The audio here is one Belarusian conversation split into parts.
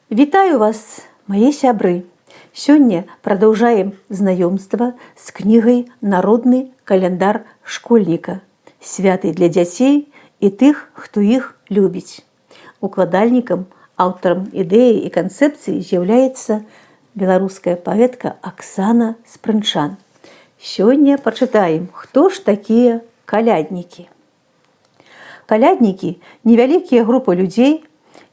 Вітаю вас, мои сябры! Сегодня продолжаем знакомство с книгой «Народный календар школьника», святый для детей и тех, кто их любит. Укладальником, автором идеи и концепции является белорусская поэтка Оксана Спрынчан. Сегодня почитаем, кто ж такие калядники. Калядники – невялікія групы людзей,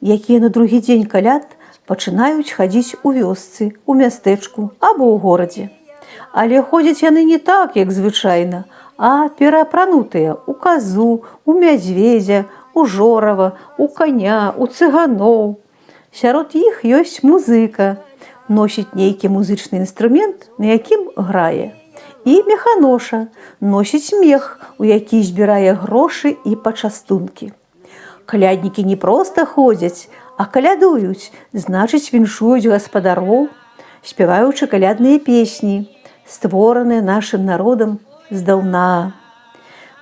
якія на другі дзень каляд пачынаюць хадзіць у вёсцы, у мястэчку або ў горадзе. Але ходзяць яны не так, як звычайна, а пераапранутыя ў казу, у мядзведзя, у жорава, у каня, у цыганоў. Сярод іх ёсць музыка, носіць нейкі музычны інструмент, на якім грае. І механоша, носіць мех, у які збірае грошы і пачастункі. Каляднікі не проста ходзяць, а калядуюць, значыць віншуюць гаспадароў, спяваючы калядныя песні, створаныя нашым народам здаўна.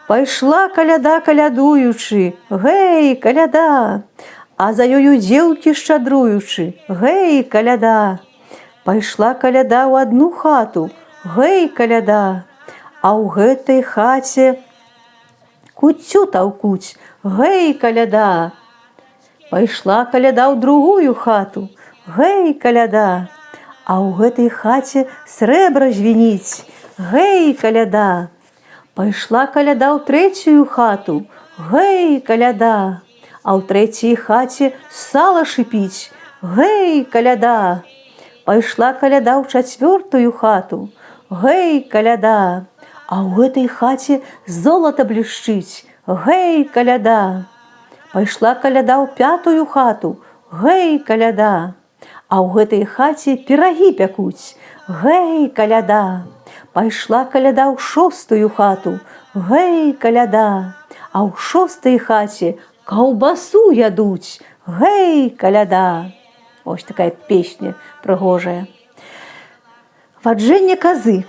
Пайшла каляда калядуючы, гэй, каляда, а за ёю дзеўкі шчадруючы, гэй, каляда. Пайшла каляда ў адну хату, гэй, каляда, а ў гэтай хаце куццю таўкуць, гэй, каляда. Пайшла каляда ў другую хату, гэй, каляда, а ў гэтай хаце срэбра звініць, гэй, каляда. Пайшла каляда ў трэцюю хату, гэй, каляда, а ў трэцяй хаце сала шыпіць, гэй, каляда. Пайшла каляда ў чацвёртую хату, гэй, каляда, а ў гэтай хаце золата блішчыць, гэй, каляда. Пайшла каляда ў пятую хату, гэй, каляда, а ў гэтай хаце пірагі пякуць, гэй, каляда. Пайшла каляда ў шостую хату, гэй, каляда, а ў шостай хаце каўбасу ядуць, гэй, каляда. Ось такая песня прыгожая. Ваджэнне казы.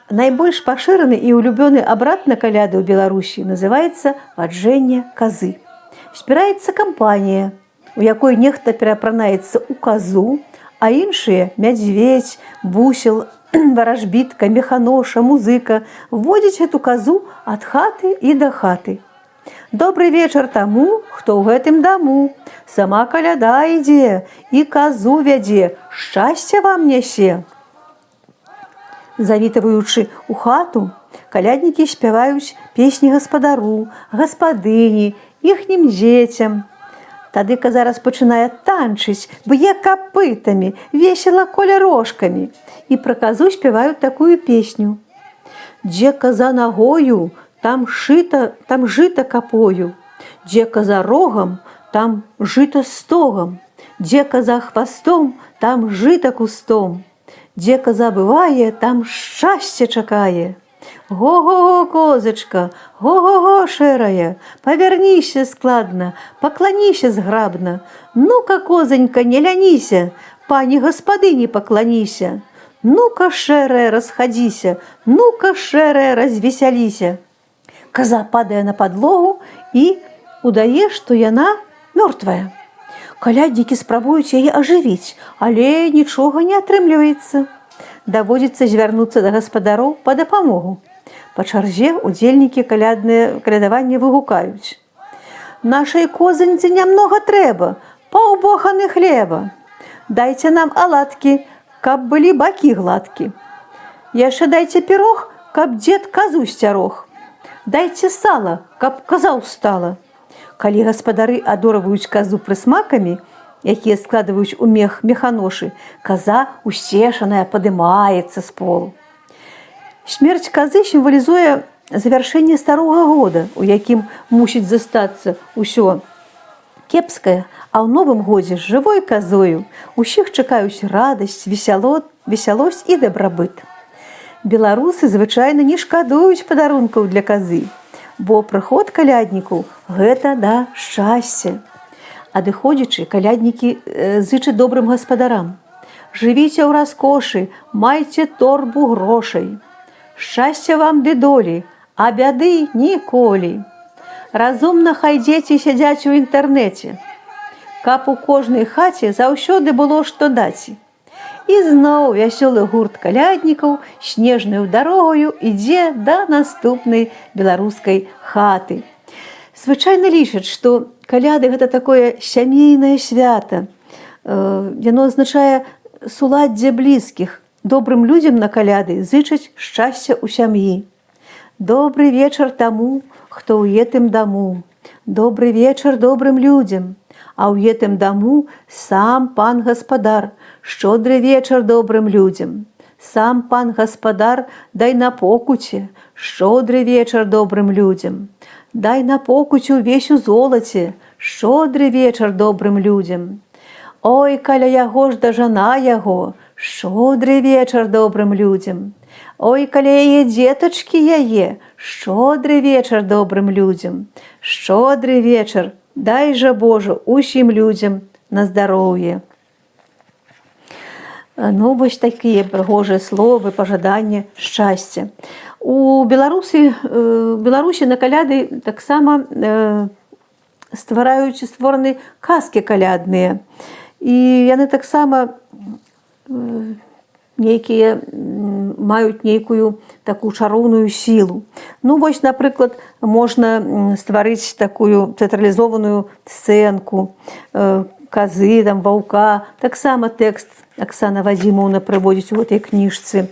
Найбольш пашыраны і улюбёны абрад на каляды ў Беларусі называецца ваджэнне казы. Збіраецца кампанія, у якой нехта пераапранаецца ў казу, а іншыя – мядзведзь, бусел, варажбітка, механоша, музыка – водзяць гэту казу ад хаты і да хаты. Добры вечар таму, хто ў гэтым даму. Сама каляда ідзе і казу вядзе, шчасця вам нясе. Завітваючы ў хату, каляднікі спяваюць песні гаспадару, гаспадыні, іхнім дзецям. Тады каза распачынае танчыць, б'е капытамі, весела коля рожкамі. І пра казу спяваюць такую песню. Дзе каза нагою, там жыта капою. Дзе каза рогам, там жыта стогам. Дзе каза хвастом, там жыта кустом. Дзе каза бывае, там шчасце чакае. Го-го-го, козачка, го-го-го, шэрая, павярніся складна, пакланіся зграбна. Ну-ка, козанька, не ляніся, пані гаспадыні пакланіся. Ну-ка, шэрая, расхадзіся, ну-ка, шэрая, развесяліся. Каза падае на падлогу і удае, што яна мёртвая. Каляднікі спрабуюць яе ажывіць, але нічога не атрымліваецца. Даводзіцца звярнуцца да гаспадароў па дапамогу. Па чарзе удзельнікі калядавання выгукаюць. Нашай козаньцы нямнога трэба, паўбоханы хлеба. Дайце нам аладкі, каб былі бакі гладкі. Яшчэ дайце пірог, каб дзед казу сцярог. Дайце сала, каб каза ўстала. Калі гаспадары адорваюць казу прысмакамі, якія складваюць у мех механошы, каза усцешаная падымаецца з полу. Смерць казы сімвалізуе завяршэнне старога года, у якім мусіць застацца ўсё кепскае, а ў новым годзе з жывой казою усіх чакаюць радасць, весялосць і дабрабыт. Беларусы звычайна не шкадуюць падарункаў для казы, бо прыход каляднікаў – гэта да шчасця. Адыходзячы, каляднікі зычаць добрым гаспадарам. Жывіце ў раскошы, майце торбу грошай. Шчасця вам ды долі, а бяды ніколі. Разумна хай дзеці сядзяць у інтэрнэце. каб у кожнай хаце заўсёды было што даць. І зноў вясёлы гурт каляднікаў снежнаю дарогаю ідзе да наступнай беларускай хаты. Звычайна лічаць, што каляды гэта такое сямейнае свята. Яно азначае суладдзе блізкіх. Добрым людзям на каляды зычаць шчасця ў сям'і. Добры вечар таму, хто ў етым даму. Добры вечар добрым людзям. А ў етым даму сам пан гаспадар. Шчодры вечар добрым людзям. Сам пан гаспадар дай на покуце. Шчодры вечар добрым людзям. Дай на покуць увесь у золаце. Шчодры вечар добрым людзям. Ой, каля яго ж да жана яго. Шчодры вечар добрым людзям. Ой, каля яе дзетачкі яе. Шчодры вечар добрым людзям. Шчодры вечар, дай жа Божа усім людзям на здароўе. Ну, вось такія прыгожыя словы, пажаданні шчасця. У Беларусі на каляды таксама створаны казкі калядныя. І яны таксама маюць нейкую такую чароўную сілу. Ну, вось, напрыклад, можна стварыць такую тэатралізованую сцэнку казы, там, ваўка. Таксама тэкст Аксана Вадзімаўна прыводзіць у гэтай кніжцы.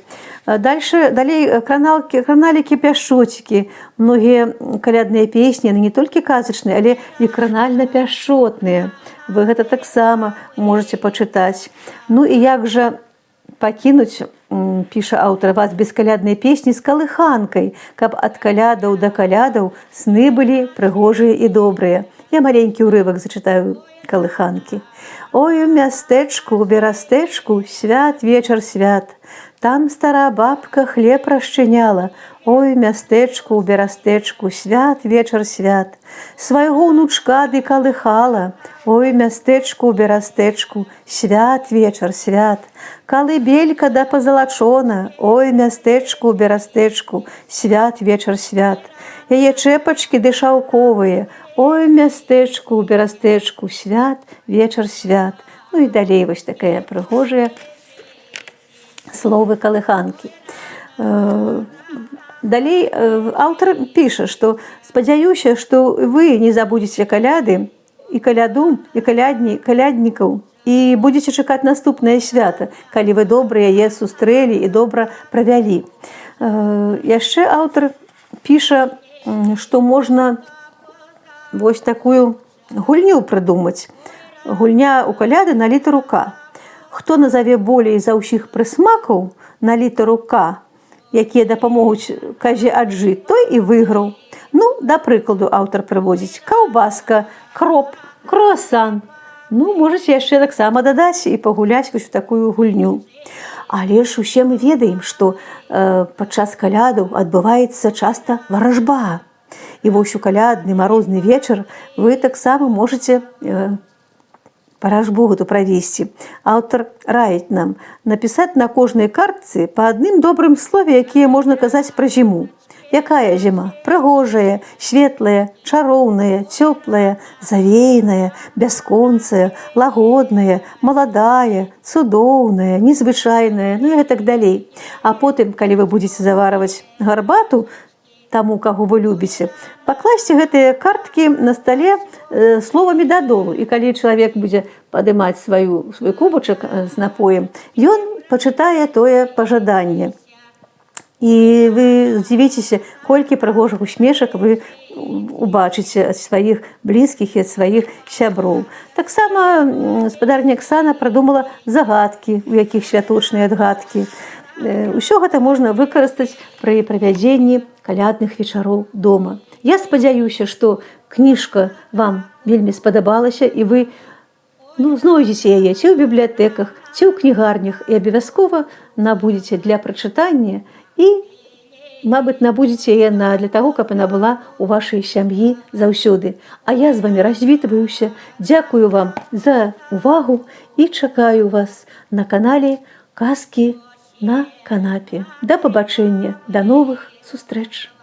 Далей краналікі-пяшчоцікі. Многія калядныя песні, яны не толькі казачныя, але і кранальна-пяшчотныя. Вы гэта таксама можаце пачытаць. Ну і як жа пакінуць, піша аўтар, вас без каляднай песні з калыханкай, каб ад калядаў да калядаў сны былі прыгожыя і добрыя. Я маленькі ўрывак зачытаю калыханкі. Ой, у мястэчку, у берастэчку, свят вечар свят. Там стара бабка хлеб расчыняла. Ой, у мястэчку, у берастэчку, свят вечар свят. Свайго ўнучка ды калыхала. Ой, у мястэчку, у берастэчку, свят вечар свят. Калыбелька да пазалачона. Ой, у мястэчку, у берастэчку, свят вечар свят. Яе чэпачкі ды шаўковыя. Ой, у мястэчку, у берастэчку, свят вечар свят. Ну і далей вось такая прыгожая словы калыханкі. Далей аўтар піша, што спадзяюся, што вы не забудзеце каляды і каляду, і каляднікаў, і будзеце чакаць наступнае свята, калі вы добра яе сустрэлі і добра правялі. Яшчэ аўтар піша, што можна вось такую гульню прыдумаць. Гульня ў каляды на літару К. Хто назаве болей за ўсіх прысмакаў на літару К, якія дапамогуць казе аджы, той і выйграў. Ну, да прыкладу, аўтар прыводзіць каўбаска, кроп, круасан. Ну, можаце яшчэ таксама дадаць і пагуляць вось у такую гульню. Але ж усе мы ведаем, што падчас калядаў адбываецца часта варажба. І вось у калядны марозны вечар вы таксама можаце варажбу гэту правесці. Аўтар раіць нам напісаць на кожнай картцы па адным добрым слове, якія можна казаць пра зіму. Якая зіма? Прыгожая, светлая, чароўная, цёплая, завеяная, бясконцая, лагодная, маладая, цудоўная, незвычайная, ну і так далей. А потым, калі вы будзеце заварваць гарбату, таму, каго вы любіце, пакласці гэтыя карткі на стале словамі дадолу. І калі чалавек будзе падымаць свой кубачак з напоем, ён пачытае тое пажаданне. І вы здзівіцеся, колькі прыгожых усмешак вы убачыце ад сваіх блізкіх і ад сваіх сяброў. Таксама гаспадарня Аксана прыдумала загадкі, у якіх святочныя адгадкі. Усё гэта можна выкарыстаць пры правядзенні калядных вечароў дома. Я спадзяюся, што кніжка вам вельмі спадабалася і вы знойдзеце яе ці ў бібліятэках, ці ў кнігарнях і абавязкова набудзеце для прачытання і, мабыць, набудзеце яе для таго, каб яна была ў вашай сям'і заўсёды. А я з вамі развітваюся. Дзякую вам за увагу і чакаю вас на канале «Казкі на канапе». Да пабачэння, да новых сустрэч!